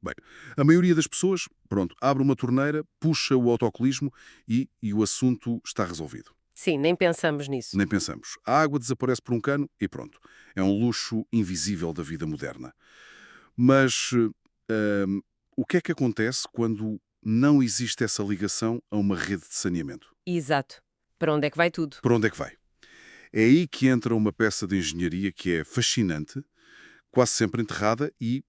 Bem, a maioria das pessoas, pronto, abre uma torneira, puxa o autocolismo e o assunto está resolvido. Sim, nem pensamos nisso. Nem pensamos. A água desaparece por um cano e pronto. É um luxo invisível da vida moderna. Mas o que é que acontece quando não existe essa ligação a uma rede de saneamento? Exato. Para onde é que vai tudo? Por onde é que vai? É aí que entra uma peça de engenharia que é fascinante, quase sempre enterrada e,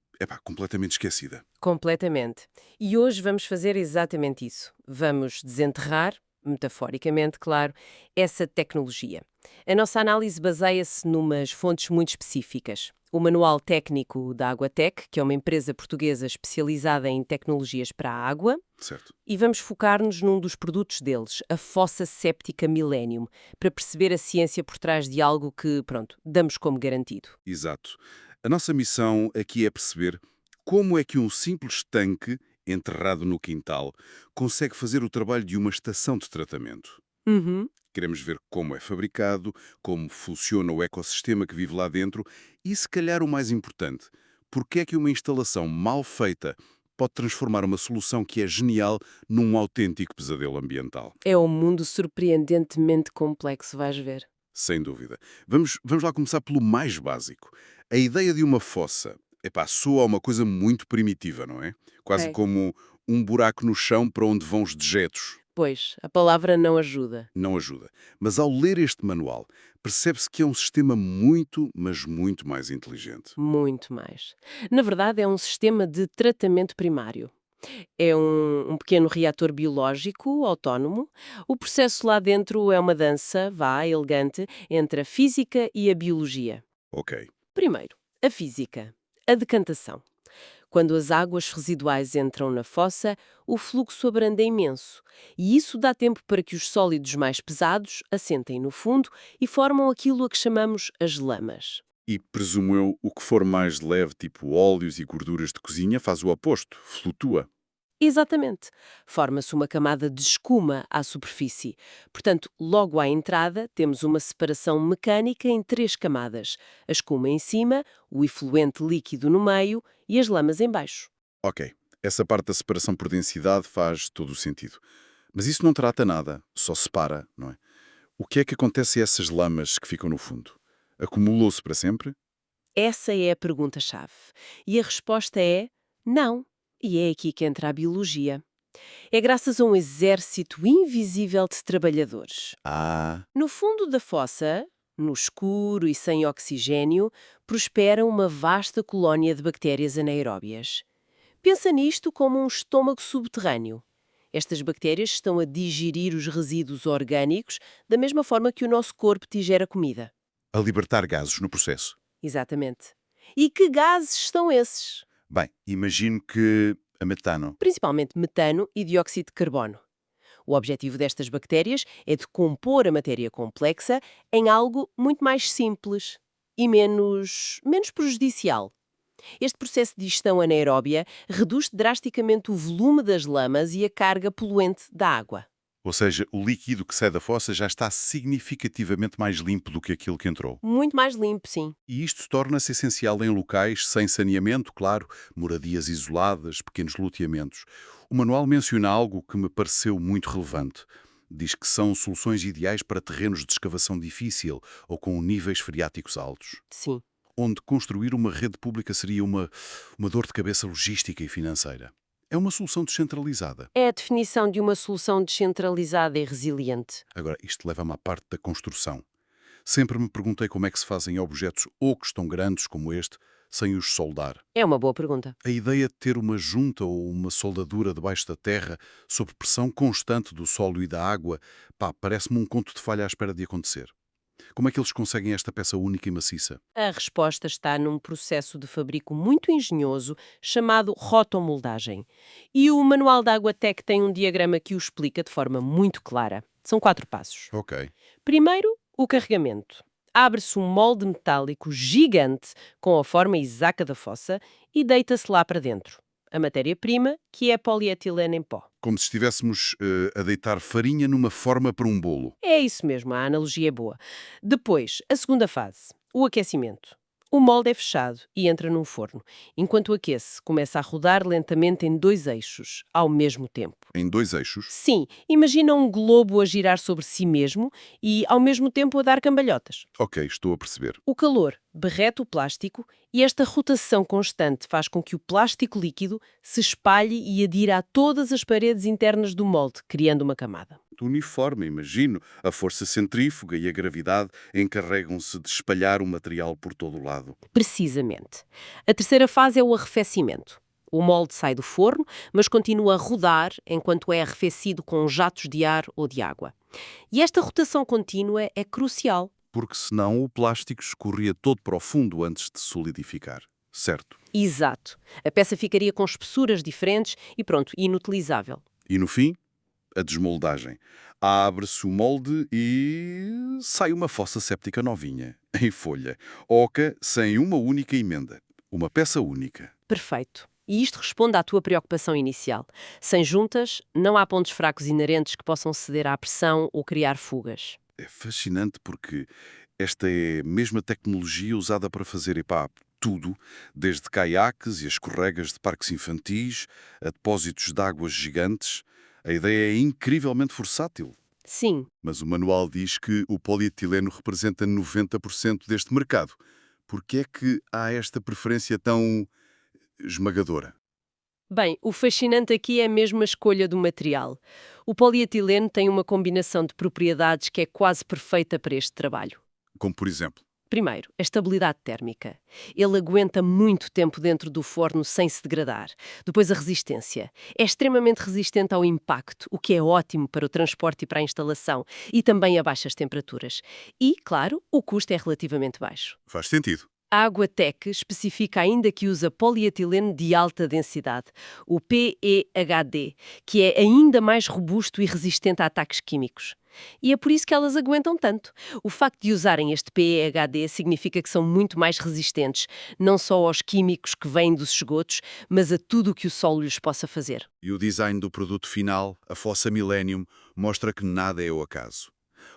completamente esquecida. Completamente. E hoje vamos fazer exatamente isso. Vamos desenterrar, metaforicamente, claro, essa tecnologia. A nossa análise baseia-se numas fontes muito específicas. O Manual Técnico da Águatec, que é uma empresa portuguesa especializada em tecnologias para a água, Certo? e vamos focar-nos num dos produtos deles, a fossa séptica Millennium, para perceber a ciência por trás de algo que, pronto, damos como garantido. Exato. A nossa missão aqui é perceber como é que um simples tanque enterrado no quintal consegue fazer o trabalho de uma estação de tratamento. Uhum. Queremos ver como é fabricado, como funciona o ecossistema que vive lá dentro e, se calhar, o mais importante, porque é que uma instalação mal feita pode transformar uma solução que é genial num autêntico pesadelo ambiental. É um mundo surpreendentemente complexo, vais ver. Sem dúvida. Vamos lá começar pelo mais básico. A ideia de uma fossa, soa a uma coisa muito primitiva, não é? Quase Ok. como um buraco no chão para onde vão os dejetos. Pois, a palavra não ajuda. Não ajuda. Mas ao ler este manual, percebe-se que é um sistema muito, mas muito mais inteligente. Muito mais. Na verdade, é um sistema de tratamento primário. É um pequeno reator biológico autónomo. O processo lá dentro é uma dança, vá, elegante, entre a física e a biologia. Ok. Primeiro, a física. A decantação. Quando as águas residuais entram na fossa, o fluxo abranda imenso. E isso dá tempo para que os sólidos mais pesados assentem no fundo e formam aquilo a que chamamos as lamas. E presumo eu, o que for mais leve, tipo óleos e gorduras de cozinha, faz o oposto, flutua. Exatamente. Forma-se uma camada de escuma à superfície. Portanto, logo à entrada, temos uma separação mecânica em três camadas: a escuma em cima, o efluente líquido no meio e as lamas em baixo. Ok, essa parte da separação por densidade faz todo o sentido. Mas isso não trata nada, só separa, não é? O que é que acontece a essas lamas que ficam no fundo? Acumulou-se para sempre? Essa é a pergunta-chave. E a resposta é não. E é aqui que entra a biologia. É graças a um exército invisível de trabalhadores. Ah, No fundo da fossa, no escuro e sem oxigênio, prospera uma vasta colónia de bactérias anaeróbias. Pensa nisto como um estômago subterrâneo. Estas bactérias estão a digerir os resíduos orgânicos da mesma forma que o nosso corpo digere a comida. a libertar gases no processo. Exatamente. E que gases são esses? Bem, imagino que a metano. Principalmente metano e dióxido de carbono. O objetivo destas bactérias é decompor a matéria complexa em algo muito mais simples e menos prejudicial. Este processo de digestão anaeróbia reduz drasticamente o volume das lamas e a carga poluente da água. Ou seja, o líquido que sai da fossa já está significativamente mais limpo do que aquilo que entrou. Muito mais limpo, sim. E isto torna-se essencial em locais sem saneamento, claro, moradias isoladas, pequenos loteamentos. O manual menciona algo que me pareceu muito relevante. Diz que são soluções ideais para terrenos de escavação difícil ou com níveis freáticos altos, Sim. onde construir uma rede pública seria uma dor de cabeça logística e financeira. É uma solução descentralizada. É a definição de uma solução descentralizada e resiliente. Agora, isto leva-me à parte da construção. Sempre me perguntei como é que se fazem objetos ocos tão grandes como este sem os soldar. É uma boa pergunta. A ideia de ter uma junta ou uma soldadura debaixo da terra, sob pressão constante do solo e da água, parece-me um conto de falha à espera de acontecer. Como é que eles conseguem esta peça única e maciça? A resposta está num processo de fabrico muito engenhoso chamado rotomoldagem. E o Manual da Águatec tem um diagrama que o explica de forma muito clara. São 4 passos. Ok. Primeiro, o carregamento. Abre-se um molde metálico gigante com a forma exata da fossa e deita-se lá para dentro. A matéria-prima, que é polietileno em pó. Como se estivéssemos a deitar farinha numa forma para um bolo. É isso mesmo, a analogia é boa. Depois, a segunda fase, o aquecimento. O molde é fechado e entra num forno. Enquanto aquece, começa a rodar lentamente em 2 eixos, ao mesmo tempo. Em 2 eixos? Sim, imagina um globo a girar sobre si mesmo e, ao mesmo tempo, a dar cambalhotas. Ok, estou a perceber. O calor derrete o plástico e esta rotação constante faz com que o plástico líquido se espalhe e adira a todas as paredes internas do molde, criando uma camada. Uniforme, imagino. A força centrífuga e a gravidade encarregam-se de espalhar o material por todo o lado. Precisamente. A terceira fase é o arrefecimento. O molde sai do forno, mas continua a rodar enquanto é arrefecido com jatos de ar ou de água. E esta rotação contínua é crucial. Porque senão o plástico escorria todo para o fundo antes de solidificar. Certo. Exato. A peça ficaria com espessuras diferentes e pronto, inutilizável. E no fim, a desmoldagem. Abre-se o molde e sai uma fossa séptica novinha, em folha, oca, sem uma única emenda. Uma peça única. Perfeito. E isto responde à tua preocupação inicial. Sem juntas, não há pontos fracos inerentes que possam ceder à pressão ou criar fugas. É fascinante porque esta é a mesma tecnologia usada para fazer, tudo, desde caiaques e escorregas de parques infantis a depósitos de águas gigantes. A ideia é incrivelmente versátil. Sim. Mas o manual diz que o polietileno representa 90% deste mercado. Por que é que há esta preferência tão esmagadora? Bem, o fascinante aqui é mesmo a escolha do material. O polietileno tem uma combinação de propriedades que é quase perfeita para este trabalho. Como por exemplo, Primeiro, a estabilidade térmica. Ele aguenta muito tempo dentro do forno sem se degradar. Depois, a resistência. É extremamente resistente ao impacto, o que é ótimo para o transporte e para a instalação, e também a baixas temperaturas. E, claro, o custo é relativamente baixo. faz sentido. A Aquatec especifica ainda que usa polietileno de alta densidade, o PEHD, que é ainda mais robusto e resistente a ataques químicos. E é por isso que elas aguentam tanto. O facto de usarem este PEHD significa que são muito mais resistentes, não só aos químicos que vêm dos esgotos, mas a tudo o que o solo lhes possa fazer. E o design do produto final, a fossa Millennium, mostra que nada é ao acaso.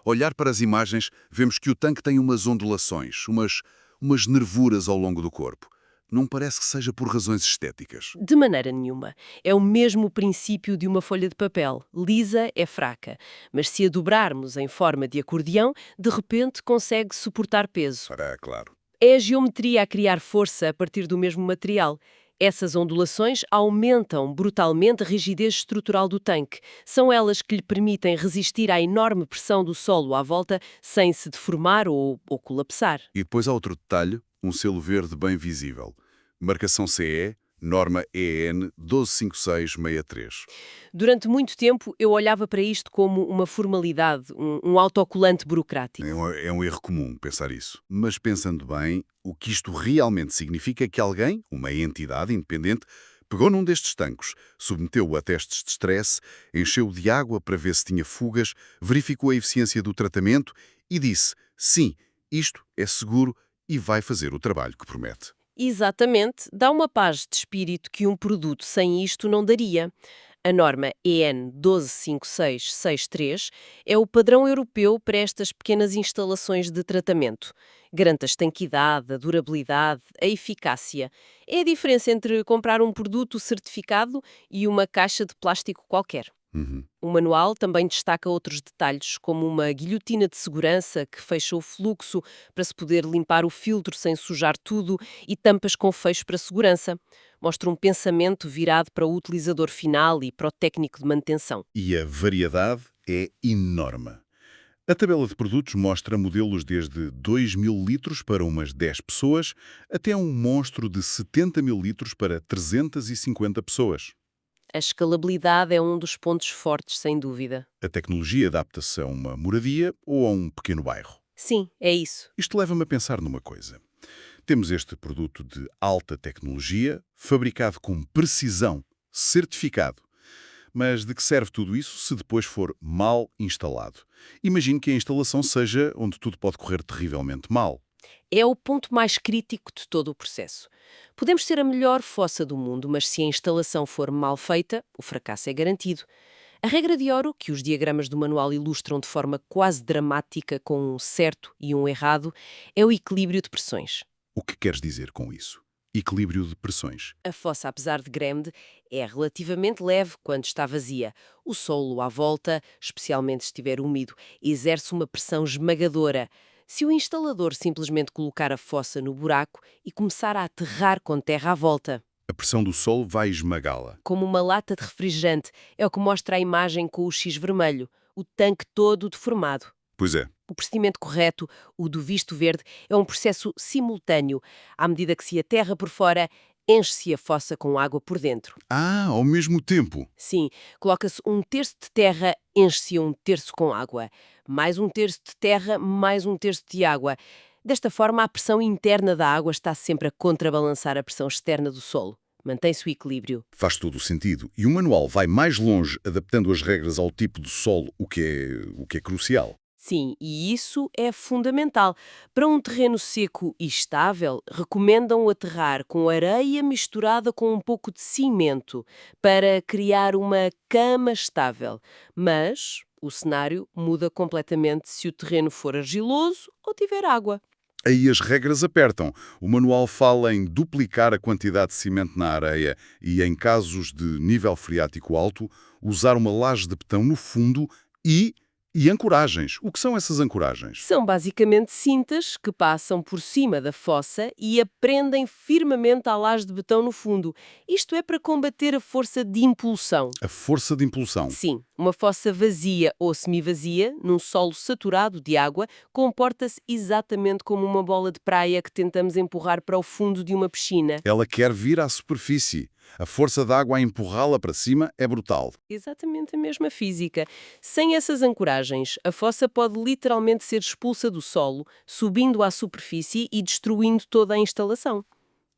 Olhar para as imagens, vemos que o tanque tem umas ondulações, umas nervuras ao longo do corpo. Não parece que seja por razões estéticas. De maneira nenhuma. É o mesmo princípio de uma folha de papel. Lisa é fraca, mas se a dobrarmos em forma de acordeão, de repente consegue suportar peso. Para, claro. É a geometria a criar força a partir do mesmo material. Essas ondulações aumentam brutalmente a rigidez estrutural do tanque. São elas que lhe permitem resistir à enorme pressão do solo à volta sem se deformar ou colapsar. E depois há outro detalhe, um selo verde bem visível. Marcação CE, norma EN 125663. Durante muito tempo eu olhava para isto como uma formalidade, um autocolante burocrático. É um erro comum pensar isso. Mas pensando bem, o que isto realmente significa é que alguém, uma entidade independente, pegou num destes tanques, submeteu-o a testes de stress, encheu-o de água para ver se tinha fugas, verificou a eficiência do tratamento e disse, sim, isto é seguro e vai fazer o trabalho que promete. Exatamente, dá uma paz de espírito que um produto sem isto não daria. A norma EN 125663 é o padrão europeu para estas pequenas instalações de tratamento. Garante a estanquidade, a durabilidade, a eficácia. É a diferença entre comprar um produto certificado e uma caixa de plástico qualquer. Uhum. O manual também destaca outros detalhes, como uma guilhotina de segurança que fecha o fluxo para se poder limpar o filtro sem sujar tudo e tampas com fecho para segurança. Mostra um pensamento virado para o utilizador final e para o técnico de manutenção. E a variedade é enorme. A tabela de produtos mostra modelos desde 2.000 litros para umas 10 pessoas até um monstro de 70 mil litros para 350 pessoas. A escalabilidade é um dos pontos fortes, sem dúvida. A tecnologia adapta-se a uma moradia ou a um pequeno bairro. Sim, é isso. Isto leva-me a pensar numa coisa. Temos este produto de alta tecnologia, fabricado com precisão, certificado. Mas de que serve tudo isso se depois for mal instalado? Imagine que a instalação seja onde tudo pode correr terrivelmente mal. É o ponto mais crítico de todo o processo. Podemos ter a melhor fossa do mundo, mas se a instalação for mal feita, o fracasso é garantido. A regra de ouro, que os diagramas do manual ilustram de forma quase dramática com um certo e um errado, é o equilíbrio de pressões. O que queres dizer com isso? Equilíbrio de pressões. A fossa, apesar de grande, é relativamente leve quando está vazia. O solo à volta, especialmente se estiver úmido, exerce uma pressão esmagadora. Se o instalador simplesmente colocar a fossa no buraco e começar a aterrar com terra à volta, A pressão do solo vai esmagá-la. como uma lata de refrigerante, é o que mostra a imagem com o X vermelho, o tanque todo deformado. Pois é. O procedimento correto, o do visto verde, é um processo simultâneo. À medida que se aterra por fora, enche-se a fossa com água por dentro. Ao mesmo tempo. Sim, coloca-se um terço de terra, enche-se um terço com água. Mais um terço de terra, mais um terço de água. Desta forma, a pressão interna da água está sempre a contrabalançar a pressão externa do solo. Mantém-se o equilíbrio. Faz todo o sentido. E o manual vai mais longe, adaptando as regras ao tipo de solo, o que é crucial. Sim, e isso é fundamental. Para um terreno seco e estável, recomendam aterrar com areia misturada com um pouco de cimento para criar uma cama estável. Mas o cenário muda completamente se o terreno for argiloso ou tiver água. Aí as regras apertam. O manual fala em duplicar a quantidade de cimento na areia e, em casos de nível freático alto, usar uma laje de betão no fundo e ancoragens. O que são essas ancoragens? São basicamente cintas que passam por cima da fossa e aprendem firmemente à laje de betão no fundo. Isto é para combater a força de impulsão. A força de impulsão. Sim, uma fossa vazia ou semivazia, num solo saturado de água, comporta-se exatamente como uma bola de praia que tentamos empurrar para o fundo de uma piscina. Ela quer vir à superfície. A força da água a empurrá-la para cima é brutal. Exatamente a mesma física. Sem essas ancoragens, a fossa pode literalmente ser expulsa do solo, subindo à superfície e destruindo toda a instalação.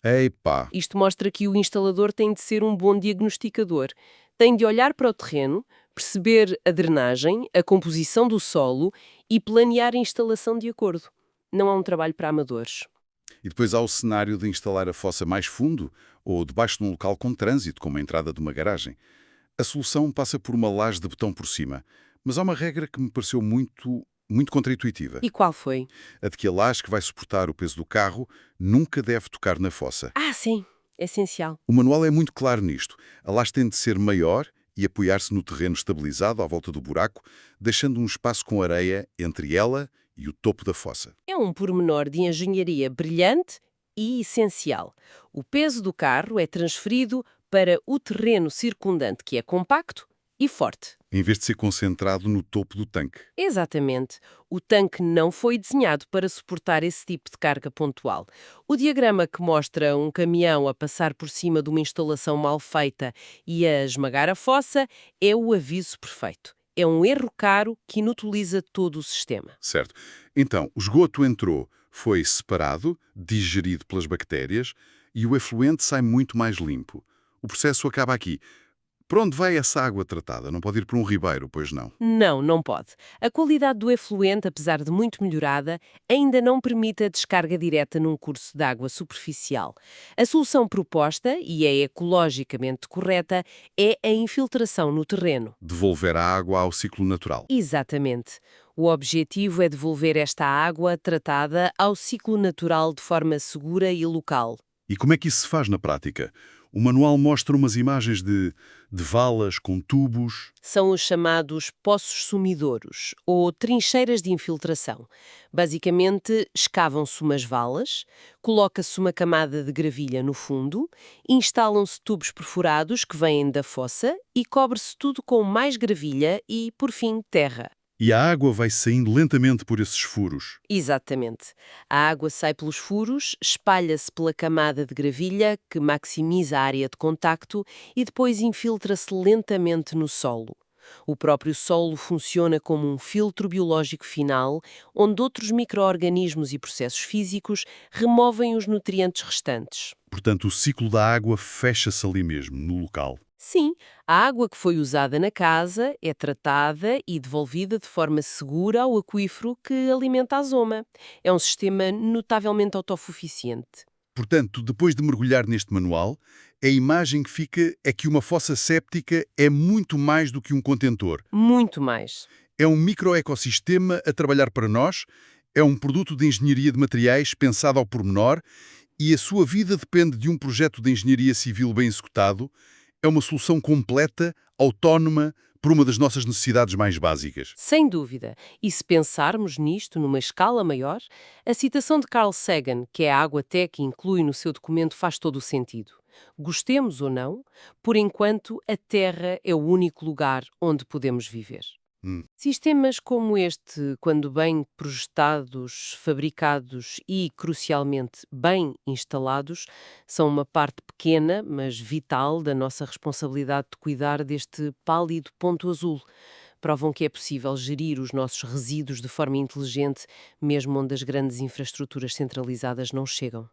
Epá! Isto mostra que o instalador tem de ser um bom diagnosticador. Tem de olhar para o terreno, perceber a drenagem, a composição do solo e planear a instalação de acordo. Não há um trabalho para amadores. E depois há o cenário de instalar a fossa mais fundo ou debaixo de um local com trânsito, como a entrada de uma garagem. A solução passa por uma laje de betão por cima. Mas há uma regra que me pareceu muito contraintuitiva. E qual foi? A de que a laje que vai suportar o peso do carro nunca deve tocar na fossa. Ah, sim, é essencial. O manual é muito claro nisto. A laje tem de ser maior e apoiar-se no terreno estabilizado à volta do buraco, deixando um espaço com areia entre ela e o topo da fossa. É um pormenor de engenharia brilhante e essencial. O peso do carro é transferido para o terreno circundante, que é compacto e forte. Em vez de ser concentrado no topo do tanque. Exatamente. O tanque não foi desenhado para suportar esse tipo de carga pontual. O diagrama que mostra um caminhão a passar por cima de uma instalação mal feita e a esmagar a fossa é o aviso perfeito. É um erro caro que inutiliza todo o sistema. Certo. Então, o esgoto entrou, foi separado, digerido pelas bactérias e o efluente sai muito mais limpo. O processo acaba aqui. Para onde vai essa água tratada? Não pode ir para um ribeiro, pois não? Não, não pode. A qualidade do efluente, apesar de muito melhorada, ainda não permite a descarga direta num curso de água superficial. A solução proposta, e é ecologicamente correta, é a infiltração no terreno. Devolver a água ao ciclo natural. Exatamente. O objetivo é devolver esta água tratada ao ciclo natural de forma segura e local. E como é que isso se faz na prática? O manual mostra umas imagens de valas com tubos. São os chamados poços sumidouros, ou trincheiras de infiltração. Basicamente, escavam-se umas valas, coloca-se uma camada de gravilha no fundo, instalam-se tubos perfurados que vêm da fossa e cobre-se tudo com mais gravilha e, por fim, terra. E a água vai saindo lentamente por esses furos. Exatamente. A água sai pelos furos, espalha-se pela camada de gravilha, que maximiza a área de contacto, e depois infiltra-se lentamente no solo. O próprio solo funciona como um filtro biológico final, onde outros micro-organismos e processos físicos removem os nutrientes restantes. Portanto, o ciclo da água fecha-se ali mesmo, no local. Sim, a água que foi usada na casa é tratada e devolvida de forma segura ao aquífero que alimenta a zona. É um sistema notavelmente autossuficiente. Portanto, depois de mergulhar neste manual, a imagem que fica é que uma fossa séptica é muito mais do que um contentor. Muito mais. É um microecossistema a trabalhar para nós, É um produto de engenharia de materiais pensado ao pormenor e a sua vida depende de um projeto de engenharia civil bem executado. É uma solução completa, autónoma, para uma das nossas necessidades mais básicas. Sem dúvida. E se pensarmos nisto numa escala maior, a citação de Carl Sagan, que é a Água-Tech inclui no seu documento, faz todo o sentido. Gostemos ou não, por enquanto a Terra é o único lugar onde podemos viver. Hum. Sistemas como este, quando bem projetados, fabricados e, crucialmente, bem instalados, são uma parte pequena, mas vital da nossa responsabilidade de cuidar deste pálido ponto azul. Provam que é possível gerir os nossos resíduos de forma inteligente, mesmo onde as grandes infraestruturas centralizadas não chegam.